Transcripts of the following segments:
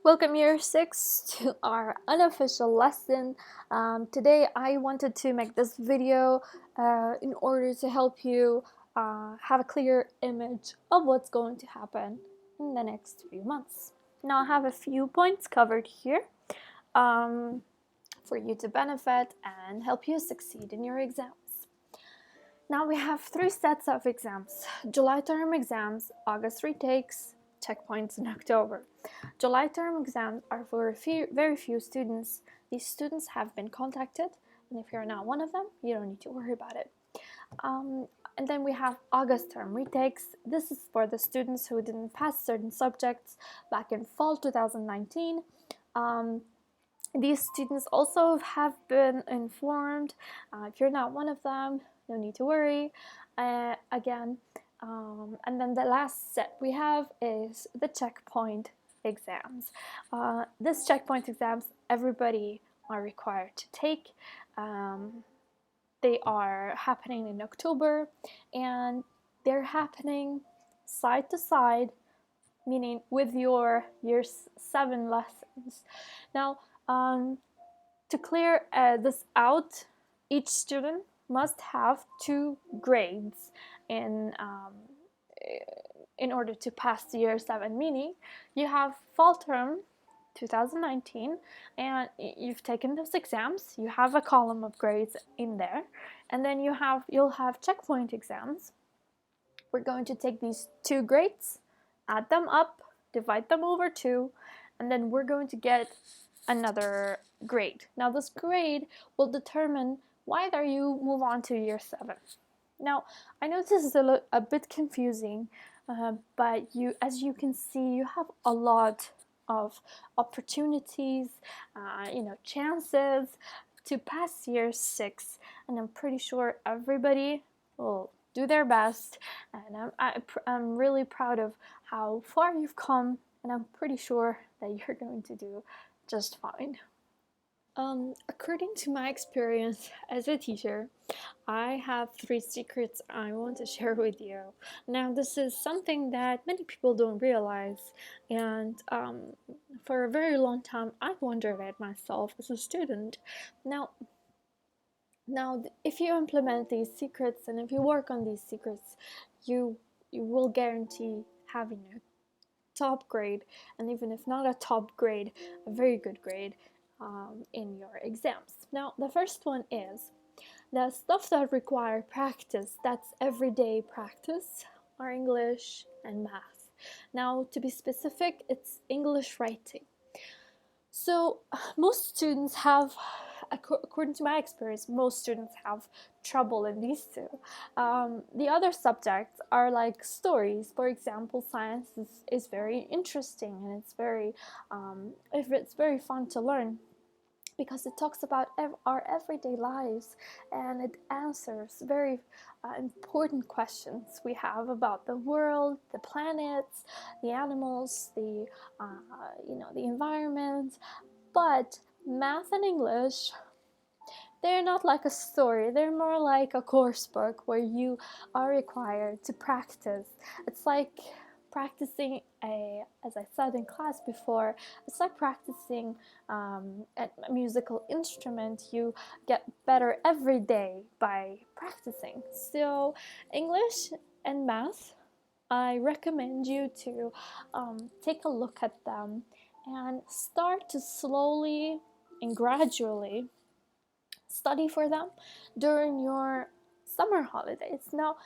Welcome year 6 to our unofficial lesson. Today I wanted to make this video in order to help you have a clear image of what's going to happen in the next few months. Now I have a few points covered here for you to benefit and help you succeed in your exams. Now we have 3 sets of exams: July term exams, August retakes, checkpoints in October. July term exams are for very few students. These students have been contacted, and if you're not one of them, you don't need to worry about it. And then we have August term retakes. This is for the students who didn't pass certain subjects back in fall 2019. These students also have been informed. If you're not one of them, no need to worry. Again, and then the last set we have is the checkpoint exams. This checkpoint exams everybody are required to take. They are happening in October, and they're happening side to side, meaning with your year 7 lessons. Now, to clear this out, each student must have 2 grades in order to pass the year 7, meaning you have fall term 2019 and you've taken those exams, you have a column of grades in there, and then you'll have checkpoint exams. We're going to take these 2 grades, add them up, divide them over 2, and then we're going to get another grade. Now this grade will determine whether you move on to year 7. Now I know this is a bit confusing, but as you can see, you have a lot of opportunities, chances to pass year 6, and I'm pretty sure everybody will do their best, and I'm really proud of how far you've come, and I'm pretty sure that you're going to do just fine. According to my experience as a teacher, I have 3 secrets I want to share with you. Now, this is something that many people don't realize, and for a very long time, I've wondered at myself as a student. Now, if you implement these secrets and if you work on these secrets, you will guarantee having a top grade, and even if not a top grade, a very good grade in your exams. Now, the first one is the stuff that require practice, that's everyday practice, are English and math. Now, to be specific, it's English writing. So most students have, according to my experience, most students have trouble in these 2. The other subjects are like stories. For example, science is very interesting, and it's very fun to learn, because it talks about our everyday lives, and it answers very important questions we have about the world, the planets, the animals, the environment. But math and English, they're not like a story, they're more like a course book where you are required to practice. It's like practicing as I said in class before, it's like practicing a musical instrument. You get better every day by practicing. So English and math, I recommend you to take a look at them and start to slowly and gradually study for them during your summer holidays. Now,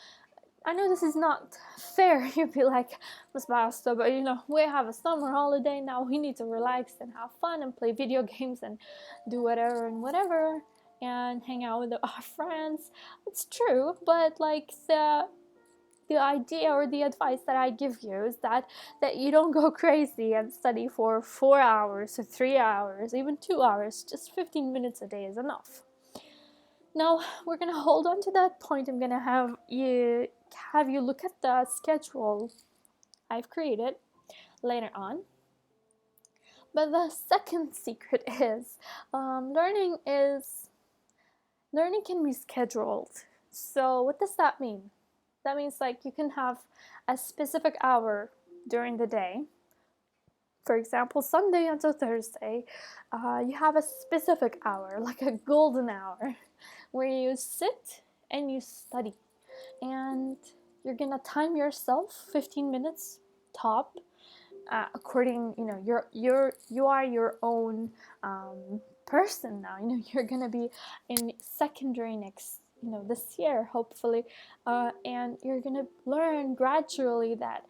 I know this is not fair. You'd be like, Ms. Basta, but we have a summer holiday now. We need to relax and have fun and play video games and do whatever and hang out with our friends. It's true, but like the idea or the advice that I give you is that you don't go crazy and study for 4 hours or 3 hours, even 2 hours. Just 15 minutes a day is enough. Now we're gonna hold on to that point. I'm gonna have you look at the schedule I've created later on. But the second secret is learning can be scheduled. So what does that mean? That means like you can have a specific hour during the day For example, Sunday until Thursday, you have a specific hour, like a golden hour, where you sit and you study. And you're gonna time yourself 15 minutes top, according, you are your own person now. You're gonna be in secondary next, this year, hopefully, and you're gonna learn gradually that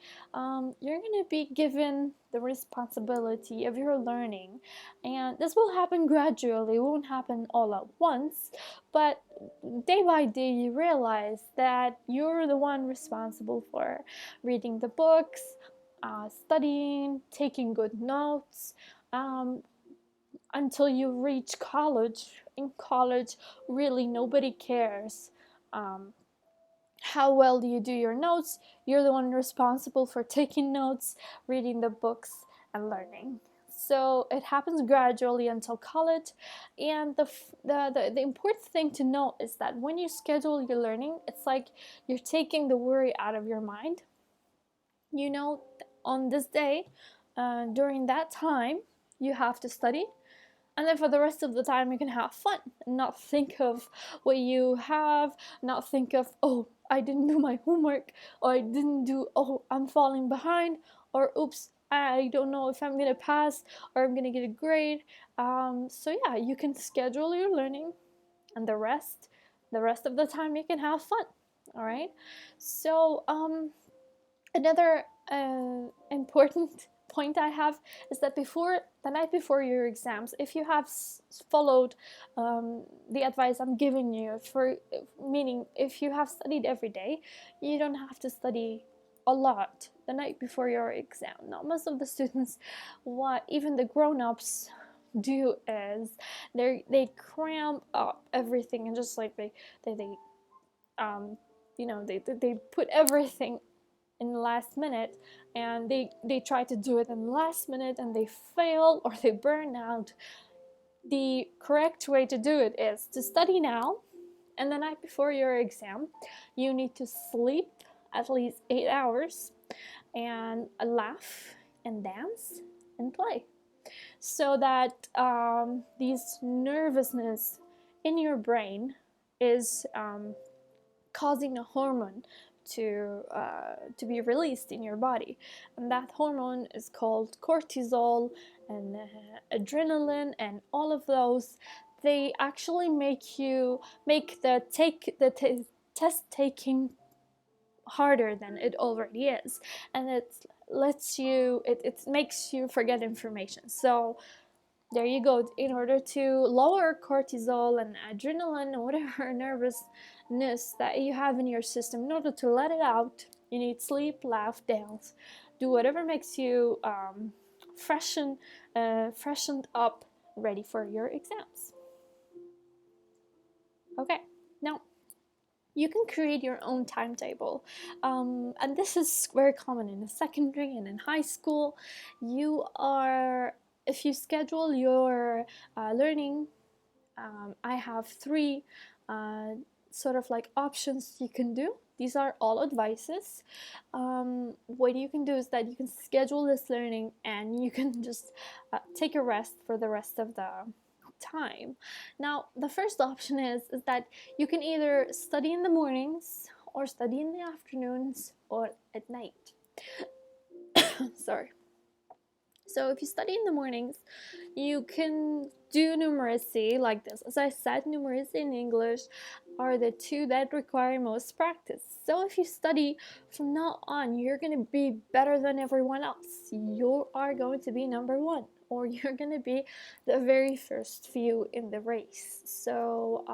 you're gonna be given the responsibility of your learning, and this will happen gradually. It won't happen all at once, but day by day you realize that you're the one responsible for reading the books, studying, taking good notes, until you reach college. In college, really nobody cares how well do you do your notes. You're the one responsible for taking notes, reading the books, and learning. So it happens gradually until college. And the important thing to note is that when you schedule your learning, it's like you're taking the worry out of your mind. On this day, during that time, you have to study, and then for the rest of the time you can have fun and not think of what you have, not think of, oh, I didn't do my homework, or I didn't do, oh, I'm falling behind, or oops, I don't know if I'm gonna pass or I'm gonna get a grade. So yeah, you can schedule your learning, and the rest of the time you can have fun. All right. So another important point I have is that the night before your exams, if you have followed the advice I'm giving you, meaning if you have studied every day, you don't have to study a lot the night before your exam. Now, most of the students, what even the grown-ups do is they cram up everything, and just like they put everything in the last minute, and they try to do it in the last minute, and they fail or they burn out. The correct way to do it is to study now, and the night before your exam you need to sleep at least 8 hours and laugh and dance and play, so that these nervousness in your brain is causing a hormone to be released in your body, and that hormone is called cortisol and adrenaline, and all of those, they actually make the test taking harder than it already is, and it makes you forget information. So there you go. In order to lower cortisol and adrenaline and whatever nervousness that you have in your system, in order to let it out, you need sleep, laugh, dance, do whatever makes you freshened up, ready for your exams. Okay, now you can create your own timetable, and this is very common in secondary and in high school. If you schedule your learning, I have three sort of like options you can do. These are all advices. What you can do is that you can schedule this learning, and you can just take a rest for the rest of the time. Now, the first option is that you can either study in the mornings or study in the afternoons or at night. Sorry. So if you study in the mornings, you can do numeracy like this. As I said, numeracy and English are the two that require most practice. So if you study from now on, you're going to be better than everyone else. You are going to be number one, or you're going to be the very first few in the race. So,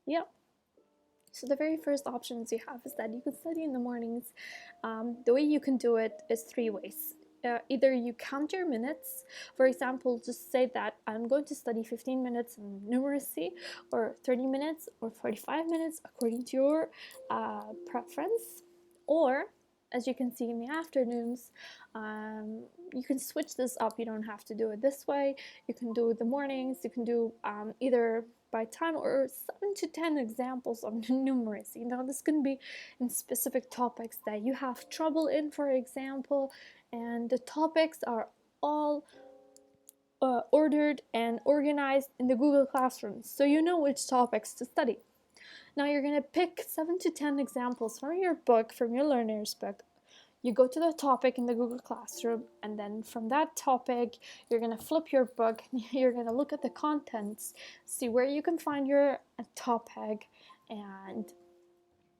yeah. So the very first options you have is that you can study in the mornings. The way you can do it is three ways. Either you count your minutes. For example, just say that I'm going to study 15 minutes in numeracy, or 30 minutes, or 45 minutes, according to your preference. Or, as you can see in the afternoons, you can switch this up. You don't have to do it this way. You can do the mornings. You can do either by time, or 7 to 10 examples of numeracy. Now, this can be in specific topics that you have trouble in, for example, and the topics are all ordered and organized in the Google Classroom, so you know which topics to study. Now you're going to pick 7 to 10 examples from your book, from your learner's book. You go to the topic in the Google Classroom, and then from that topic, you're going to flip your book, and you're going to look at the contents, see where you can find your topic, and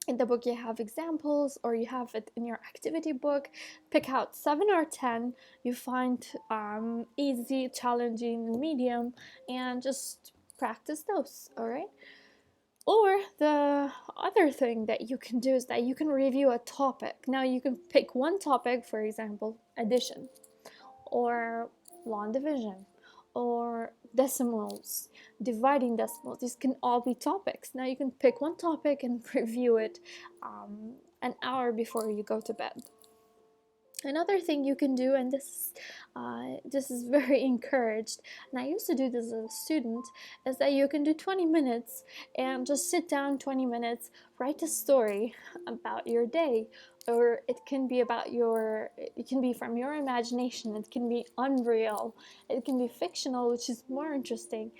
in the book you have examples, or you have it in your activity book. Pick out 7 or 10 you find easy, challenging, medium, and just practice those. All right. Or the other thing that you can do is that you can review a topic. Now you can pick one topic, for example, addition, or long division, or decimals, dividing decimals. These can all be topics. Now you can pick one topic and review it an hour before you go to bed. Another thing you can do, and this is very encouraged, and I used to do this as a student, is that you can do 20 minutes and just sit down 20 minutes, write a story about your day, or it can be from your imagination, it can be unreal, it can be fictional, which is more interesting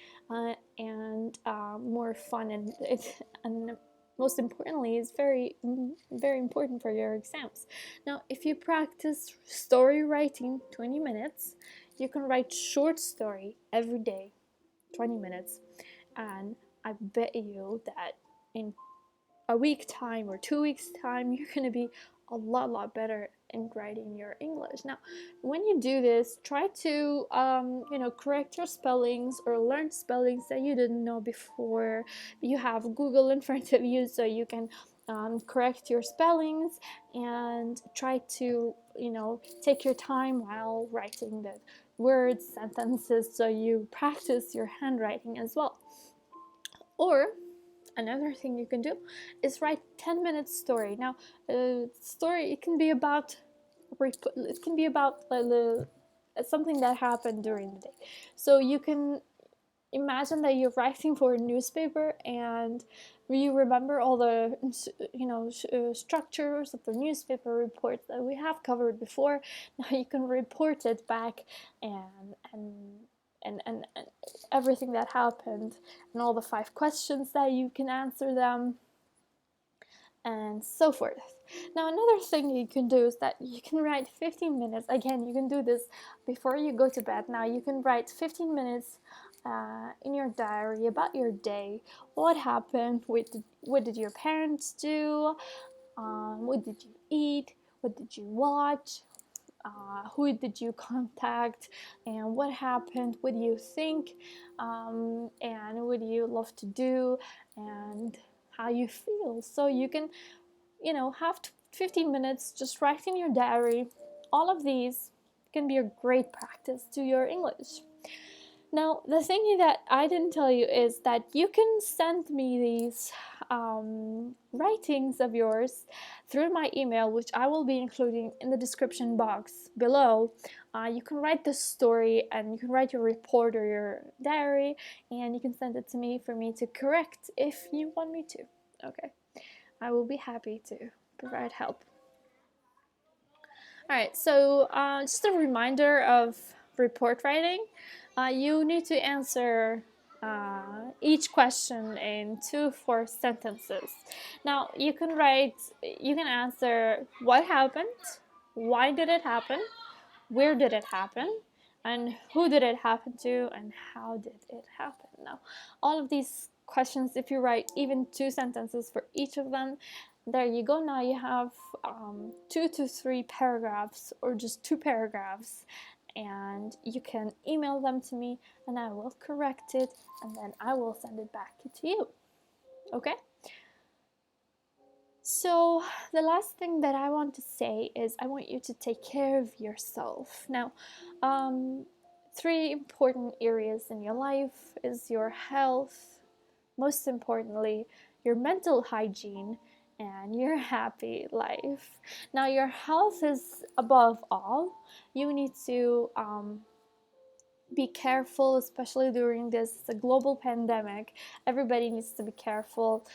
and more fun, and most importantly, is very, very important for your exams. Now, if you practice story writing 20 minutes, you can write short story every day, 20 minutes, and I bet you that in a week time or 2 weeks time, you're going to be a lot better in writing your English. Now, when you do this, try to correct your spellings or learn spellings that you didn't know before. You have Google in front of you, so you can correct your spellings, and try to take your time while writing the words, sentences, so you practice your handwriting as well. Or another thing you can do is write 10-minute story. Now, story, it can be about something that happened during the day. So you can imagine that you're writing for a newspaper, and you remember all the structures of the newspaper reports that we have covered before. Now you can report it back, and everything that happened, and all the 5 questions that you can answer them, and so forth. Now, another thing you can do is that you can write 15 minutes. Again, you can do this before you go to bed. Now, you can write 15 minutes in your diary about your day. What happened? What did your parents do? What did you eat? What did you watch? Who did you contact, and what happened? What do you think, and what do you love to do, and how you feel? So you can have 15 minutes just write in your diary. All of these can be a great practice to your English. Now, the thing that I didn't tell you is that you can send me these writings of yours through my email, which I will be including in the description box below. You can write the story, and you can write your report or your diary, and you can send it to me for me to correct if you want me to. Okay, I will be happy to provide help. Alright, so just a reminder of report writing. You need to answer each question in 2-4 sentences. Now, you can answer what happened, why did it happen, where did it happen, and who did it happen to, and how did it happen. Now, all of these questions, if you write even 2 sentences for each of them, there you go. Now you have 2 to 3 paragraphs, or just 2 paragraphs, and you can email them to me, and I will correct it, and then I will send it back to you. Okay? So the last thing that I want to say is I want you to take care of yourself. Now, 3 important areas in your life is your health, most importantly, your mental hygiene, and your happy life. Now, your health is above all. You need to be careful, especially during this global pandemic. Everybody needs to be careful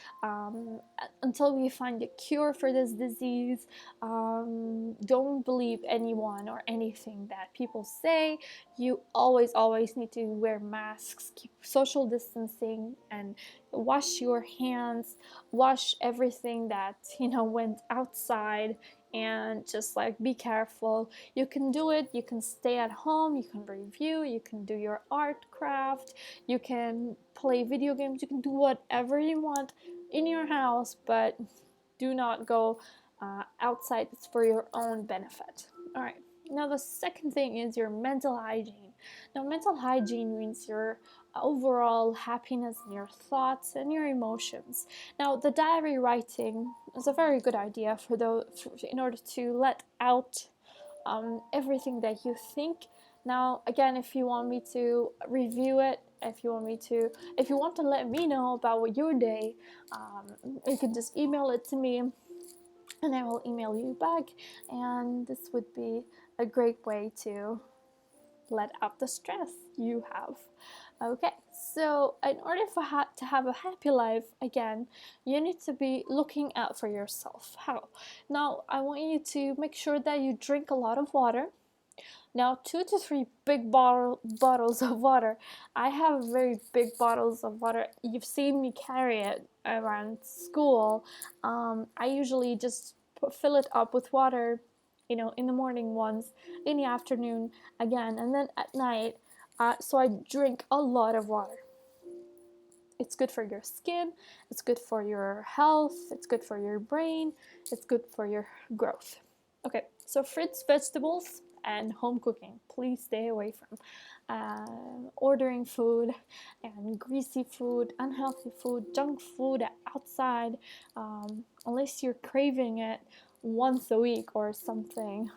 until we find a cure for this disease. Don't believe anyone or anything that people say. You always need to wear masks, keep social distancing, and wash your hands, wash everything that went outside, and just like be careful. You can do it. You can stay at home, you can review, you can do your art craft, you can play video games, you can do whatever you want in your house, but do not go outside. It's for your own benefit. All right. Now, the second thing is your mental hygiene. Now, mental hygiene means your overall happiness and your thoughts and your emotions. Now, the diary writing is a very good idea in order to let out everything that you think. Now, again, if you want me to review it, if you want to let me know about your day, you can just email it to me, and I will email you back. And this would be a great way to let out the stress you have. Okay, so in order to have a happy life, again, you need to be looking out for yourself. How? Now, I want you to make sure that you drink a lot of water. Now, 2 to 3 big bottles of water. I have very big bottles of water. You've seen me carry it around school. I usually just fill it up with water, in the morning once, in the afternoon again, and then at night. So I drink a lot of water. It's good for your skin, it's good for your health, it's good for your brain, it's good for your growth. Okay, so fruits, vegetables, and home cooking. Please stay away from ordering food and greasy food, unhealthy food, junk food outside, unless you're craving it once a week or something.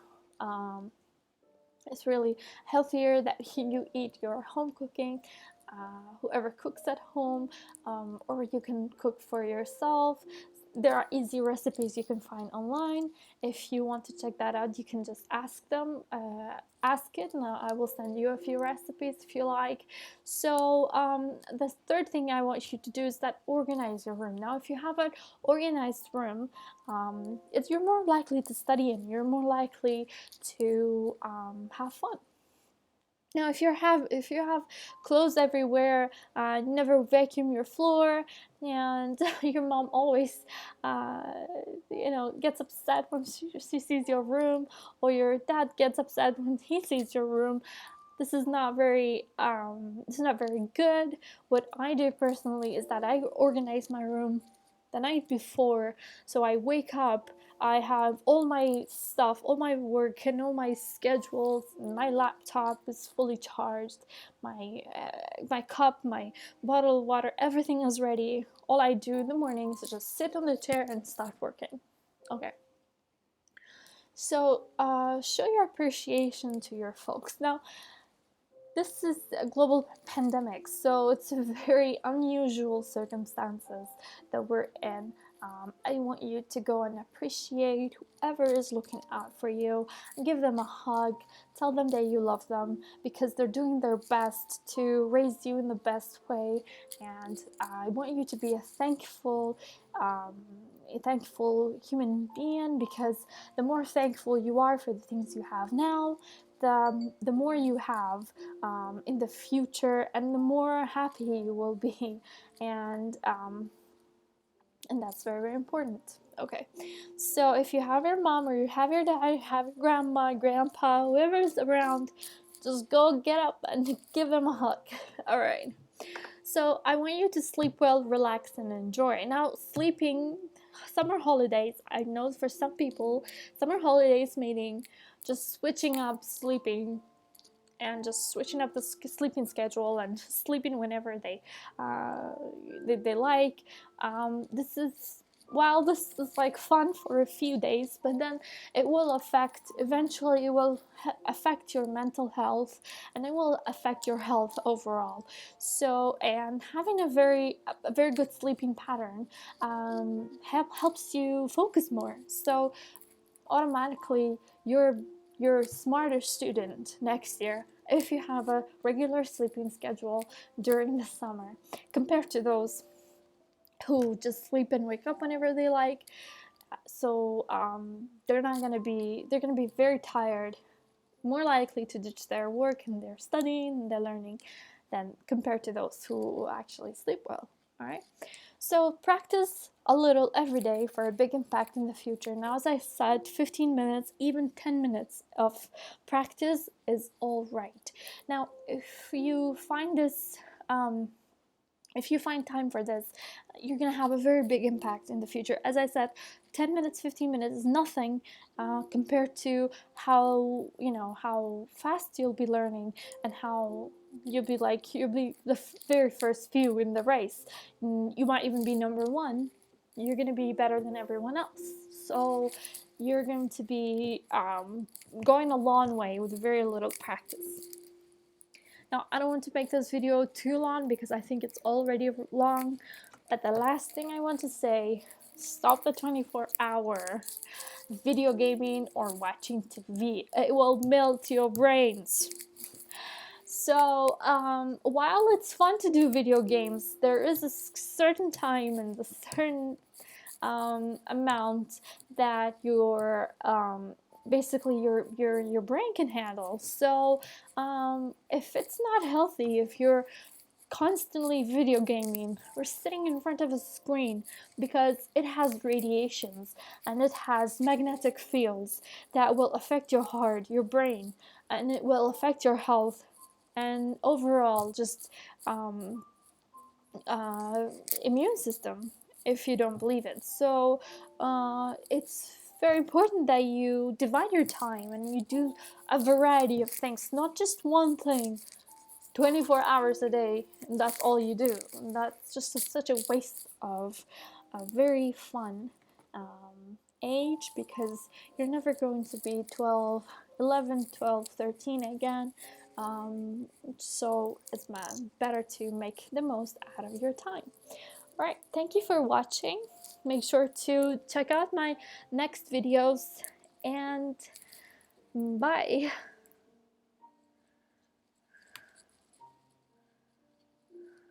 It's really healthier that you eat your home cooking, whoever cooks at home, or you can cook for yourself. There are easy recipes you can find online. If you want to check that out, you can just ask it, and I will send you a few recipes if you like. So the third thing I want you to do is that organize your room. Now, if you have an organized room, you're more likely to study and you're more likely to have fun. Now, if you have clothes everywhere, never vacuum your floor, and your mom always, gets upset when she sees your room, or your dad gets upset when he sees your room. This is not very good. What I do personally is that I organize my room the night before, so I wake up, I have all my stuff, all my work, and all my schedules. My laptop is fully charged. My cup, my bottle of water, everything is ready. All I do in the morning is just sit on the chair and start working. Okay. So show your appreciation to your folks. Now, this is a global pandemic, so it's a very unusual circumstances that we're in. I want you to go and appreciate whoever is looking out for you. Give them a hug. Tell them that you love them, because they're doing their best to raise you in the best way. And I want you to be a thankful human being, because the more thankful you are for the things you have now, the more you have in the future, and the more happy you will be. And that's very, very important. Okay, so if you have your mom, or you have your dad, you have your grandma, grandpa, whoever's around, just go get up and give them a hug. All right, so I want you to sleep well, relax, and enjoy. Now, sleeping, summer holidays, I know for some people, summer holidays meaning just switching up sleeping, and just switching up the sleeping schedule and sleeping whenever they like. This is like fun for a few days, but then eventually it will affect your mental health, and it will affect your health overall. So, and having a very good sleeping pattern helps you focus more. So automatically you're a smarter student next year. if you have a regular sleeping schedule during the summer, compared to those who just sleep and wake up whenever they like. So they're gonna be very tired, more likely to ditch their work and their studying and their learning than compared to those who actually sleep well. All right. So practice a little every day for a big impact in the future. Now, as I said, 15 minutes, even 10 minutes of practice is all right. Now, if you find this if you find time for this, you're gonna have a very big impact in the future. As I said, 10 minutes, 15 minutes is nothing compared to how fast you'll be learning, and how you'll be the very first few in the race. You might even be number one. You're gonna be better than everyone else. So you're going to be going a long way with very little practice. Now, I don't want to make this video too long because I think it's already long, but the last thing I want to say, stop the 24-hour video gaming or watching TV. It will melt your brains. So, while it's fun to do video games, there is a certain time and a certain amount that basically your brain can handle. So if it's not healthy, if you're constantly video gaming or sitting in front of a screen, because it has radiations and it has magnetic fields that will affect your heart, your brain, and it will affect your health and overall just immune system, if you don't believe it. So it's very important that you divide your time and you do a variety of things, not just one thing 24 hours a day, and that's all you do. And that's just such a waste of a very fun age, because you're never going to be 11, 12, 13 again. So it's better to make the most out of your time. Alright, thank you for watching. Make sure to check out my next videos, and bye.